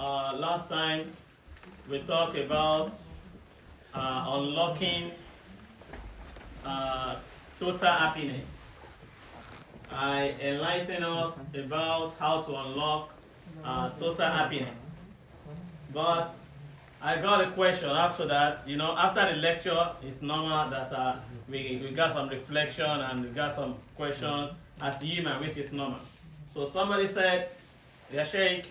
last time we talked about unlocking total happiness. I enlightened us about how to unlock total happiness. But I got a question after that. You know, after the lecture, it's normal that we got some reflection and we got some questions as human, which is normal. So somebody said, Ya Sheikh,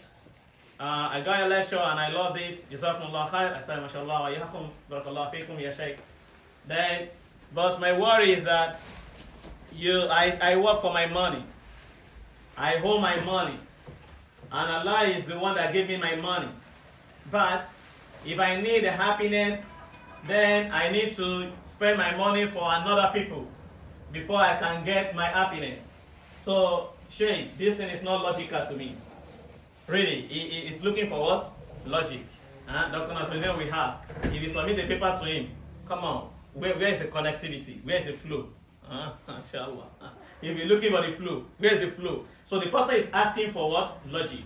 I got a lecture and I love this. Jazakumullah khair. I said, MashaAllah, wa yahakum, barakallahu fikum, Ya Sheikh. Then, but my worry is that I work for my money. I hold my money. And Allah is the one that gave me my money. But if I need the happiness, then I need to spend my money for another people before I can get my happiness. So, Sheikh, this thing is not logical to me. Really, it's looking for what? Logic. Dr. Nasruddin will ask, if you submit the paper to him, come on, where is the connectivity? Where is the flow? Inshallah. If you're looking for the flow, where is the flow? So the person is asking for what? Logic.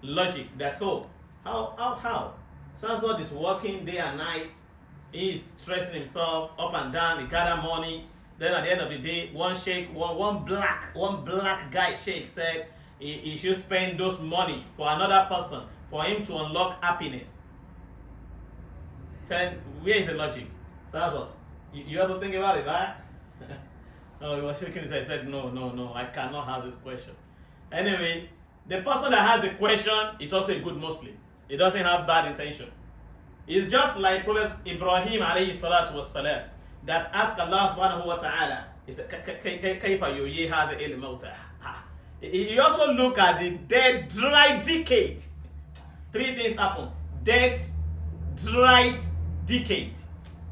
Logic. That's all. How? Someone is working day and night. He's stressing himself up and down. He gather money. Then at the end of the day, one black guy sheikh said he should spend those money for another person for him to unlock happiness. Then where is the logic? So that's all. You also think about it, right? No, he was shaking his head. He said, no, I cannot have this question. Anyway, the person that has the question is also a good Muslim. He doesn't have bad intention. It's just like Prophet Ibrahim alayhi salatu wassalam that asked Allah subhanahu wa ta'ala, he said, Kaifa yuhyi hadhihi al-mawta. He also look at the dead, dry decade. Three things happen. Dead, dried, decade.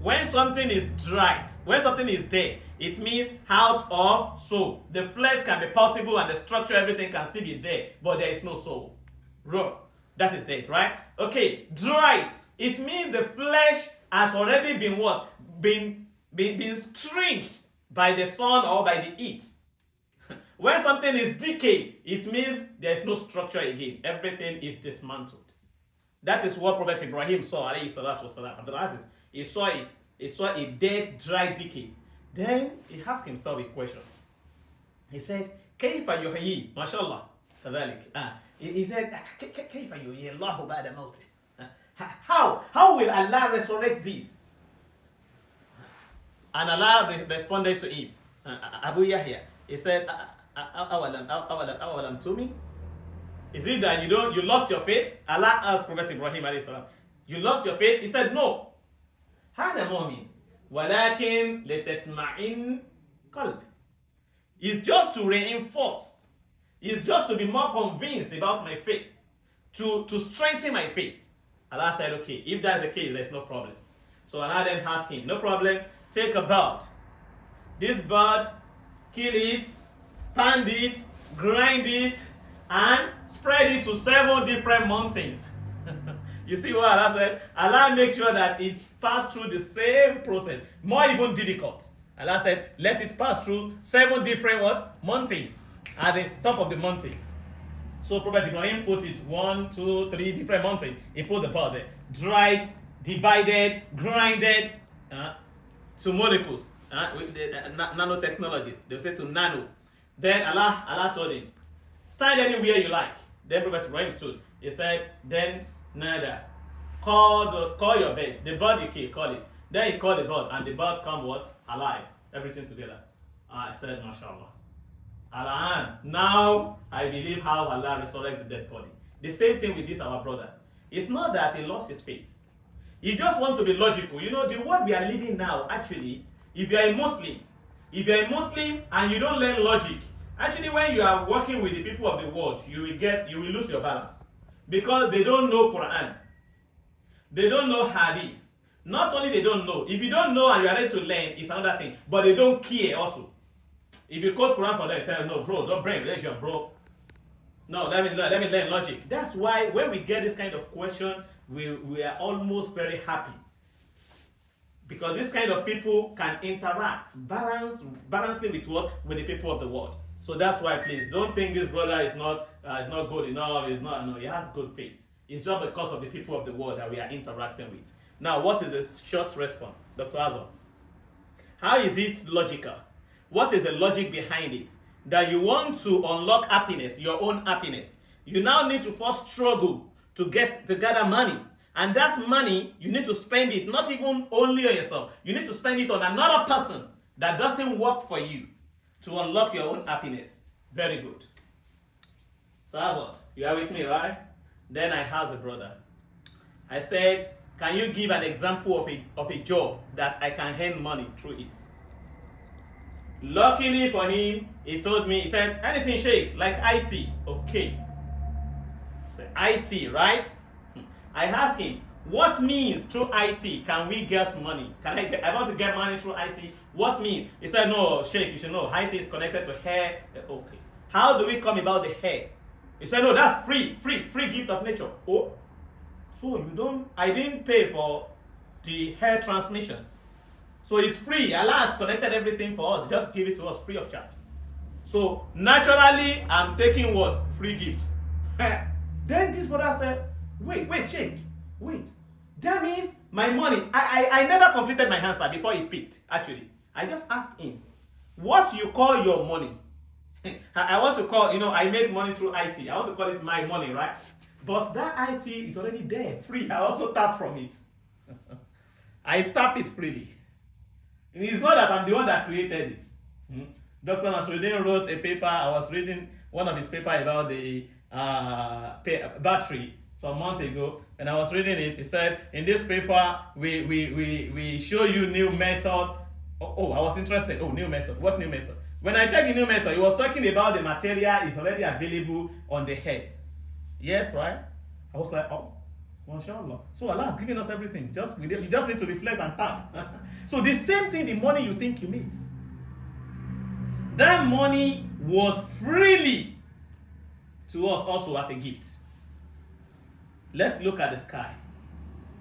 When something is dried, when something is dead, it means out of soul. The flesh can be possible and the structure, everything can still be there, but there is no soul. Raw. That is dead, right? Okay, dried. It means the flesh has already been what? Been stringed by the sun or by the heat. When something is decayed, it means there is no structure again. Everything is dismantled. That is what Prophet Ibrahim saw, alayhi salatu wasalam. He saw it. He saw a dead, dry decay. Then he asked himself a question. He said, Kaifa yuhyi, mashallah, kadhalik. He said, Kaifa yuhyi Allahu ba'da mawtih. How will Allah resurrect this? And Allah responded to him, Abu Yahya. He said, awalam tumi? Is it that you lost your faith? Allah asked Prophet Ibrahim alayhi salam, you lost your faith? He said, no. هذا مؤمن ولكن لتطمئن قلب. It's just to reinforce. It's just to be more convinced about my faith. To strengthen my faith. Allah said, okay, if that's the case, there's no problem. So Allah then asked him, no problem, take a bird. This bird, kill it, pound it, grind it, and spread it to 7 different mountains. You see what Allah said? Allah makes sure that it pass through the same process, more even difficult. Allah said, let it pass through 7 different what? Mountains at the top of the mountain. So Prophet Ibrahim put it 1, 2, 3 different mountains. He put the powder there. Dried, divided, grinded to molecules. With the nanotechnologies. They say to nano. Then Allah told him, stand anywhere you like. Then Prophet Ibrahim stood. He said, then nada. Call your bird. The bird you kill, call it. Then he called the bird, and the bird come what? Alive. Everything together. I said, mashallah. Allah. Now I believe how Allah resurrected the dead body. The same thing with this our brother. It's not that he lost his faith. He just wants to be logical. You know, the world we are living now, actually, if you are a Muslim and you don't learn logic, actually when you are working with the people of the world, you will lose your balance. Because they don't know Quran. They don't know Hadith. Not only they don't know, if you don't know and you are ready to learn, it's another thing. But they don't care also. If you quote Quran for them, tell them, no, bro, don't bring religion, bro. No, let me learn logic. That's why when we get this kind of question, we are almost very happy. Because this kind of people can interact, balancing with what? With the people of the world. So that's why, please, don't think this brother is not it's not good enough, it's not, no, he has good faith. It's just because of the people of the world that we are interacting with. Now, what is the short response, Dr. Azor? How is it logical? What is the logic behind it? That you want to unlock happiness, your own happiness. You now need to first struggle to gather money. And that money, you need to spend it not even only on yourself. You need to spend it on another person that doesn't work for you to unlock your own happiness. Very good. So that's what. You are with me, right? Then I asked the brother. I said, can you give an example of a job that I can earn money through it? Luckily for him, he told me, he said, anything Sheikh, like IT. Okay. So IT, right? I asked him, what means through IT can we get money? I want to get money through IT. What means? He said, no, Sheikh, you should know, IT is connected to hair. Okay. How do we come about the hair? He said, no, that's free gift of nature. Oh, so I didn't pay for the hair transmission. So it's free. Allah has connected everything for us. Just give it to us free of charge. So naturally, I'm taking what? Free gifts. Then this brother said, wait, Sheikh, wait. That means my money, I never completed my answer before he picked, actually. I just asked him, what you call your money? I want to call, I make money through IT. I want to call it my money, right? But that IT is already there, free. I also tap from it. I tap it freely. And it's not that I'm the one that created it. Dr. Nasruddin wrote a paper. I was reading one of his papers about the battery some months ago, and I was reading it. He said, in this paper, we show you new method. I was interested. Oh, new method. What new method? When I checked the new method, he was talking about the material is already available on the head. Yes, right? I was like, oh, mashallah. So Allah has given us everything. You just need to reflect and tap. So the same thing, the money you think you made. That money was freely to us also as a gift. Let's look at the sky.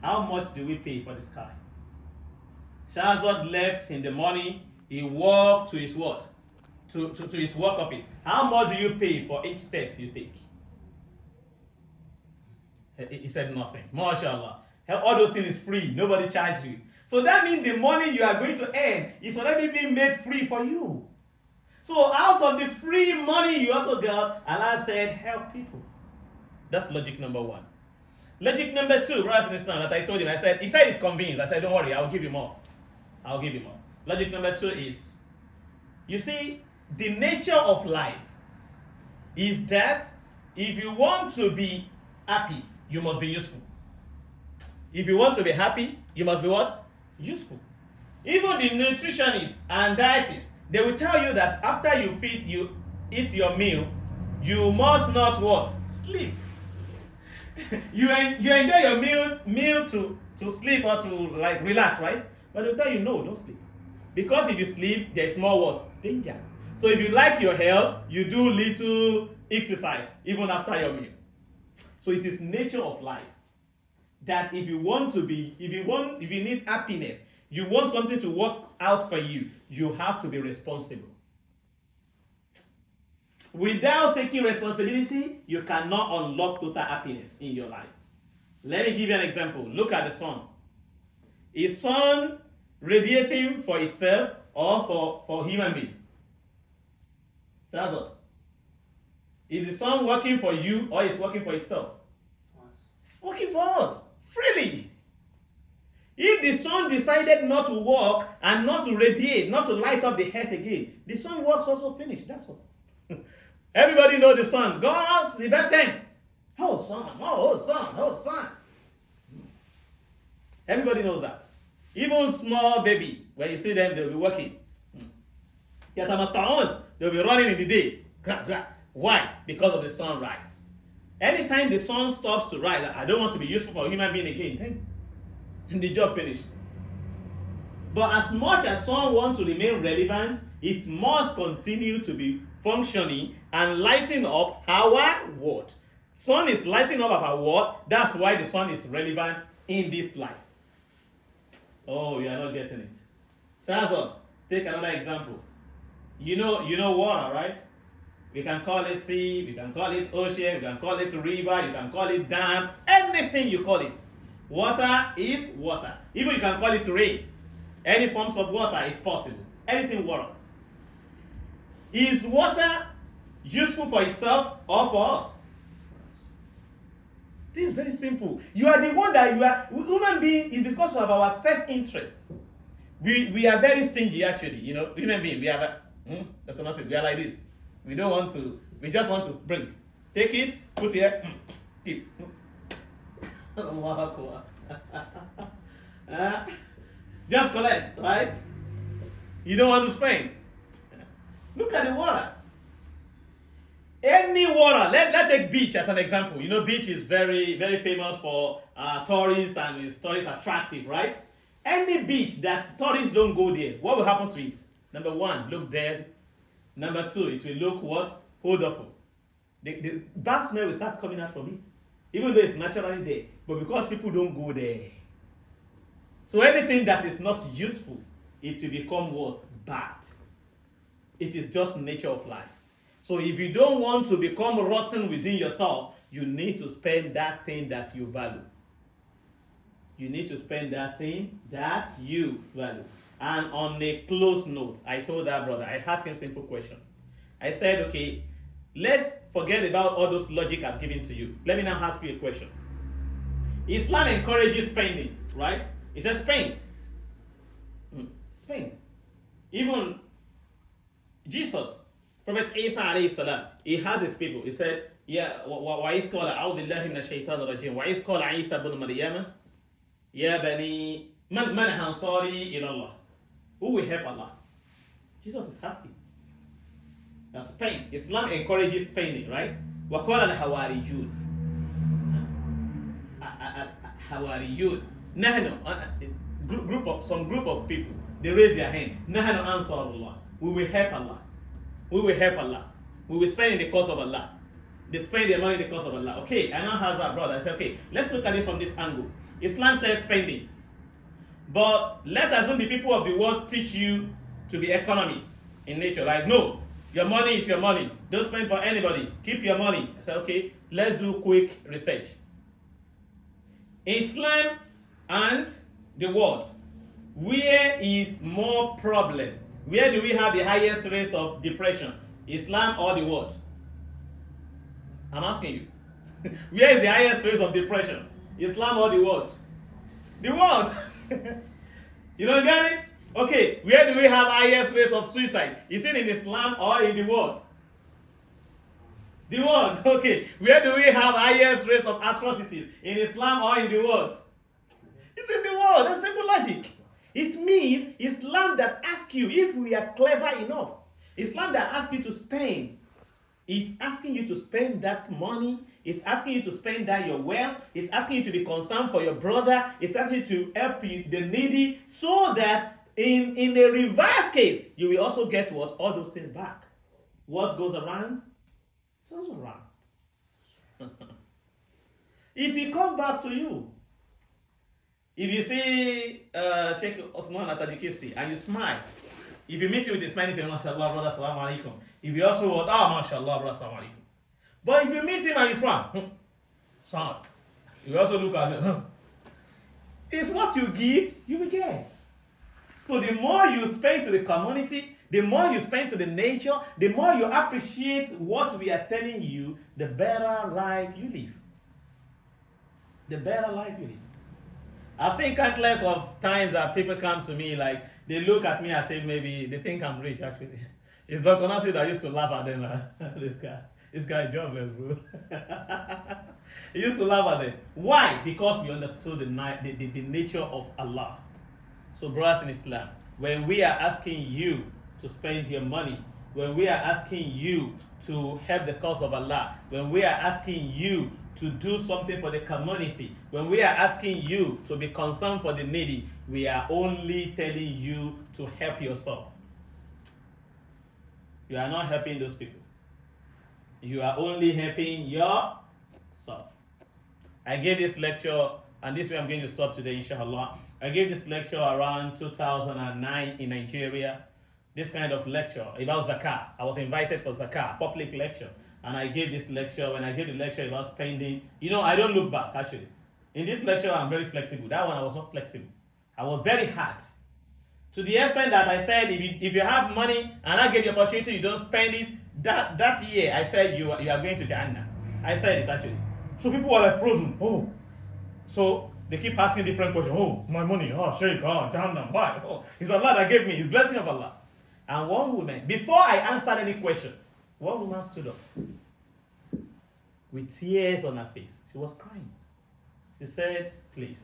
How much do we pay for the sky? Shahrazad left in the morning. He walked to his what? To his work office. How much do you pay for each steps you take? He said nothing. MashaAllah. All those things is free. Nobody charged you. So that means the money you are going to earn is already being made free for you. So out of the free money you also got, Allah said, help people. That's logic number one. Logic number two, brothers and sisters, that I told him, he said he's convinced. I said, don't worry, I'll give you more. I'll give you more. Logic number two is, you see, the nature of life is that if you want to be happy, you must be useful. If you want to be happy, you must be what? Useful. Even the nutritionists and dietists, they will tell you that after you eat your meal, you must not what? Sleep. you enjoy your meal to sleep or to like relax, right? But they'll tell you, no, don't sleep. Because if you sleep, there's more what? Danger. So if you like your health, you do little exercise even after your meal. So it is nature of life that if you need happiness, you want something to work out for you, you have to be responsible. Without taking responsibility, you cannot unlock total happiness in your life. Let me give you an example. Look at the sun. Is sun radiating for itself or for human being? So that's what. Is the sun working for you or is working for itself? It's working for us, freely. If the sun decided not to work and not to radiate, not to light up the earth again, the sun works also finished, that's all. Everybody knows the sun. God's the better. Oh, sun. Everybody knows that. Even small baby, when you see them, they'll be working. They'll be running in the day. Why? Because of the sunrise. Anytime the sun stops to rise, I don't want to be useful for a human being again, then the job finished. But as much as sun wants to remain relevant, it must continue to be functioning and lighting up our world. Sun is lighting up our world. That's why the sun is relevant in this life. Oh, you are not getting it. Shahrazad, take another example. You know water, right? We can call it sea, we can call it ocean, we can call it river, you can call it dam, anything you call it. Water is water. Even you can call it rain. Any forms of water is possible. Anything water. Is water useful for itself or for us? This is very simple. You are the one that you are. Human being is because of our self-interest. We are very stingy, actually. You know, human being. We are. That's not it. We are like this. We don't want to. We just want to bring. Take it. Put here. Keep. Just collect, right? You don't want to spend. Look at the water. Any water, let's take beach as an example. You know, beach is very, very famous for tourists and is tourist attractive, right? Any beach that tourists don't go there, what will happen to it? Number one, look dead. Number two, it will look what? Odorful. The bad smell will start coming out from it. Even though it's naturally there. But because people don't go there. So anything that is not useful, it will become what? Bad. It is just nature of life. So if you don't want to become rotten within yourself, you need to spend that thing that you value. You need to spend that thing that you value. And on a close note, I told that brother, I asked him a simple question. I said, okay, let's forget about all those logic I've given to you. Let me now ask you a question. Islam encourages spending, right? It says spend. Spend. Even Jesus, Prophet Isa alayhi salam, he has his people. He said, yeah, وَإِذْ قَالَ أَعُوذُ بِاللَّهِ مِنَ الشَّيْطَانِ الرَّجِيمِ وَإِذْ قَالَ عِيسَى بْنُ مَرْيَمَ يَا بَنِي مَنْ أَنصَارِي إِلَى اللَّهِ. Who will help Allah? Jesus is asking. Now spend. Islam encourages spending, right? وَقَالَ الْحَوَارِيُّونَ حَوَارِيُّونَ نحن some group of people, they raise their hand. نحن أنصار الله. We will help Allah. We will help Allah. We will spend in the cause of Allah. They spend their money in the cause of Allah. Okay, I now have that brother. I say, okay, let's look at it from this angle. Islam says spending. But let assume the people of the world teach you to be economy in nature. Like, no, your money is your money. Don't spend for anybody. Keep your money. I say, okay, let's do quick research. Islam and the world, where is more problem? Where do we have the highest rate of depression? Islam or the world? I'm asking you. Where is the highest rate of depression? Islam or the world? The world. You don't get it? Okay, where do we have highest rate of suicide? Is it in Islam or in the world? The world. Okay, where do we have highest rate of atrocities? In Islam or in the world? It's in the world. That's simple logic. It means Islam that asks you, if we are clever enough, Islam that asks you to spend, is asking you to spend that money, it's asking you to spend that your wealth, it's asking you to be concerned for your brother, it's asking you to help you, the needy, so that in a reverse case, you will also get what? All those things back. What goes around? Goes around. It will come back to you. If you see Sheikh Osman at Tajikisti and you smile, if you meet you with a smiling face, mashallah, brother, assalamu alaikum. If you also want, mashallah, brother, assalamu alaikum. But if you meet him and you frown, you also look at him, it's what you give, you will get. So the more you spend to the community, the more you spend to the nature, the more you appreciate what we are telling you, the better life you live. The better life you live. I've seen countless of times that people come to me, like, they look at me and say, maybe they think I'm rich, actually. It's Dr. Nasir that used to laugh at them. This guy is jobless, bro. He used to laugh at them. Why? Because we understood the nature of Allah. So, brothers in Islam, when we are asking you to spend your money, when we are asking you to help the cause of Allah, when we are asking you to do something for the community, when we are asking you to be concerned for the needy, we are only telling you to help yourself. You are not helping those people. You are only helping yourself. I gave this lecture, and this way I'm going to stop today, inshallah. I gave this lecture around 2009 in Nigeria. this kind of lecture about zakah. I was invited for zakah, public lecture, and I gave this lecture. When I gave the lecture about spending, I don't look back actually. In this lecture, I'm very flexible. That one, I was not flexible. I was very hard. To the extent that I said, if you have money and I give you opportunity, you don't spend it. That year, I said you are going to Jannah. I said it actually. So people were like frozen. Oh, so they keep asking different questions. Oh, my money. Oh, Sheikh. Oh, Jannah. Why? Oh, it's Allah that gave me. It's blessing of Allah. And one woman, before I answered any question, one woman stood up with tears on her face. She was crying. She said, please,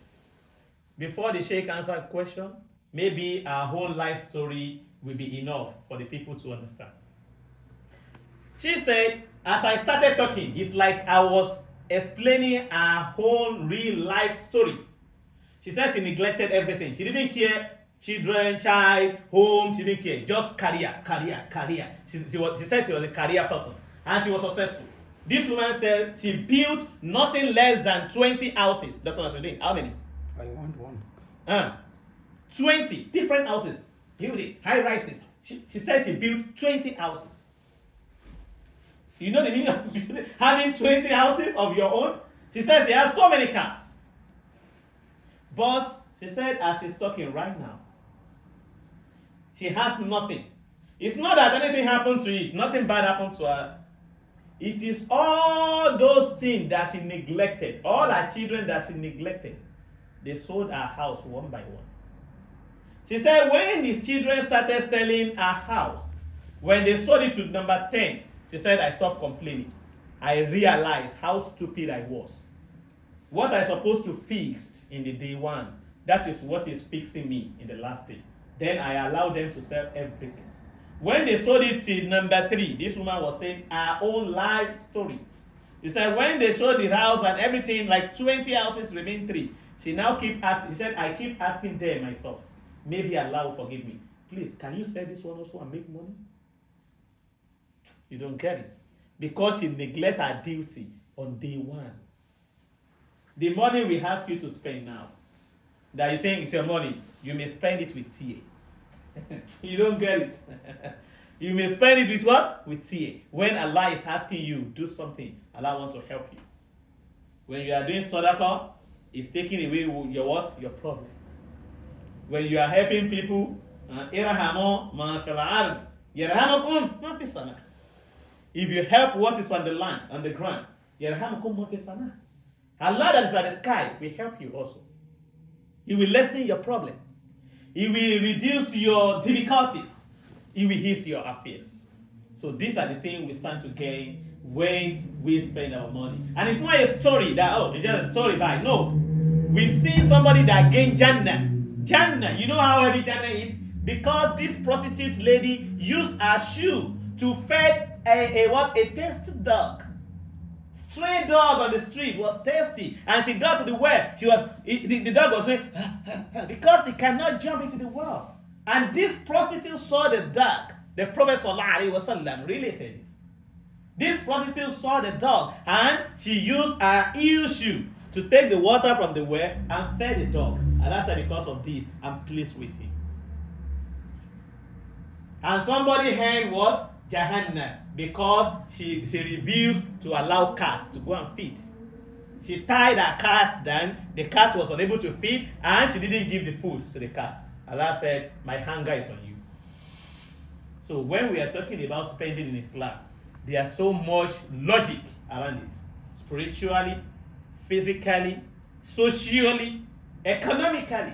before the Sheikh answered the question, maybe our whole life story will be enough for the people to understand. She said, as I started talking, it's like I was explaining her whole real life story. She said she neglected everything. She didn't care children, child, home, she didn't care. Just career. She said she was a career person and she was successful. This woman said she built nothing less than 20 houses. Dr. Nasruddin, how many? I want one. 20 different houses. Building, high rises. She said she built 20 houses. You know the meaning of having 20 houses of your own? She says she has so many cars. But she said as she's talking right now, she has nothing. It's not that anything happened to it. Nothing bad happened to her. It is all those things that she neglected. All her children that she neglected. They sold her house one by one. She said when his children started selling her house, when they sold it to number 10, she said, I stopped complaining. I realized how stupid I was. What I supposed to fix in the day one, that is what is fixing me in the last day. Then I allowed them to sell everything. When they sold it to number 3, this woman was saying her own life story. She said when they sold the house and everything, like 20 houses remain 3. She now keep asking, she said, I keep asking them myself, maybe Allah will forgive me. Please, can you sell this one also and make money? You don't get it. Because she neglect her duty on day one. The money we ask you to spend now, that you think is your money, you may spend it with TA. You don't get it. You may spend it with what? With TA. When Allah is asking you, do something, Allah wants to help you. When you are doing sadaqah, it's taking away your what? Your problem. When you are helping people, if you help what is on the land, on the ground, Allah that is at the sky will help you also. He will lessen your problem. He will reduce your difficulties. He will ease your affairs. So these are the things we stand to gain when we spend our money. And it's not a story that, it's just a story by. No. We've seen somebody that gained Jannah. Jannah. You know how heavy Jannah is? Because this prostitute lady used her shoe to feed a thirsty dog. Stray dog on the street was thirsty, and she got to the well. The dog was saying, because they cannot jump into the well. And this prostitute saw the dog. The Prophet ﷺ related this. This prostitute saw the dog, and she used her heel shoe to take the water from the well and fed the dog. And I said, because of this, I'm pleased with him. And somebody heard what? Jahannam, because she refused to allow cats to go and feed. She tied her cat down, the cat was unable to feed, and she didn't give the food to the cat. Allah said, my hunger is on you. So when we are talking about spending in Islam, there's so much logic around it. Spiritually, physically, socially, economically.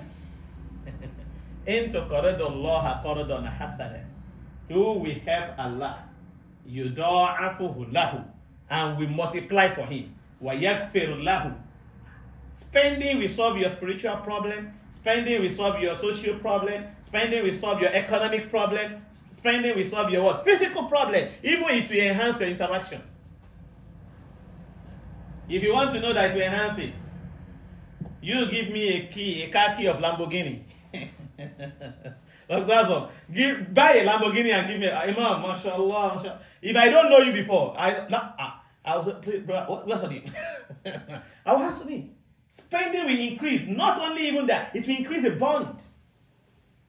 Who will help Allah, yudha'afuhu lahu, and we multiply for him. Wa yaghfir lahu. Spending will solve your spiritual problem. Spending will solve your social problem. Spending will solve your economic problem. Spending will solve your what? Physical problem. Even it will enhance your interaction. If you want to know that it will enhance it, you give me a car key of Lamborghini. That's all. Buy a Lamborghini and give me Imam, mashallah, mashallah. If I don't know you before, I will say, bro, what's your name? I will ask your name. Spending will increase. Not only even that, it will increase the bond.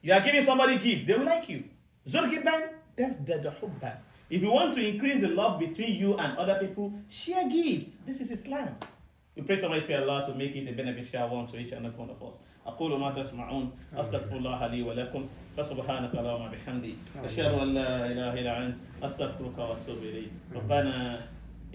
You are giving somebody gift, they will like you. زوج جدا تزداد حبا. If you want to increase the love between you and other people, share gifts. This is Islam. We pray to Almighty Allah to make it a beneficial one to each and every one of us. أقول ما تسمعون أستغفر الله لي ولكم فسبحانك اللهم وبحمدك أشهد أن لا إله إلا أنت أستغفرك وأتوب إليك. ربنا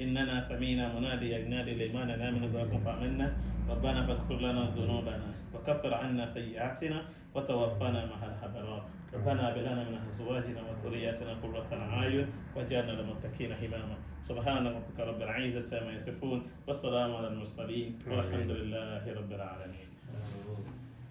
إننا سمينا مناديا ينادي للإيمان أن آمنوا بربكم فآمنا ربنا فاغفر لنا ذنوبنا وكفر عنا سيئاتنا وتوفنا مع الأبرار. ربنا هب لنا من أزواجنا وذرياتنا قرة أعين واجعلنا للمتقين إماما. سبحان ربك رب العزة عما يصفون والسلام على المرسلين والحمد لله رب العالمين.